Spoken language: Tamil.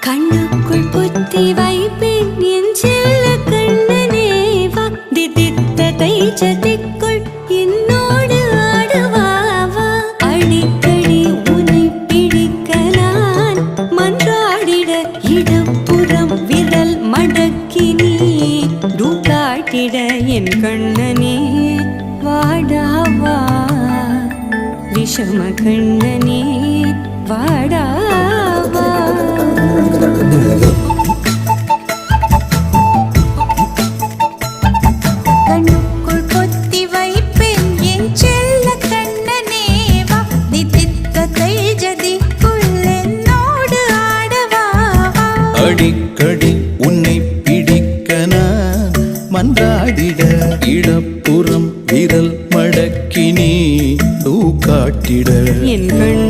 கண்ணுக்குள் புத்தி வைப்பேன் என் செல்ல கண்ணனே வா திதித்ததை சதிக்குள் என்னோடு ஆடுவாவா அடிக்கடி உனை பிடிக்க நான் மன்றாடிட இடப்புறம் விரல் மடக்கி நீ காட்டிட என் கண்ணனே வாடாவா விஷம கண்ணனே வாடாவா கண்ணுக்குள் பொத்தி வைப்பேன் என் செல்ல கண்ணனே வா திதித்ததை ஜதிக்குள் என்னோடு ஆடவா அடிக்கடி உன்னை பிடிக்க நான் மன்றாடிட இடப்புறம் விரல் மடக்கி நீ காட்டிட என் கண்ணனே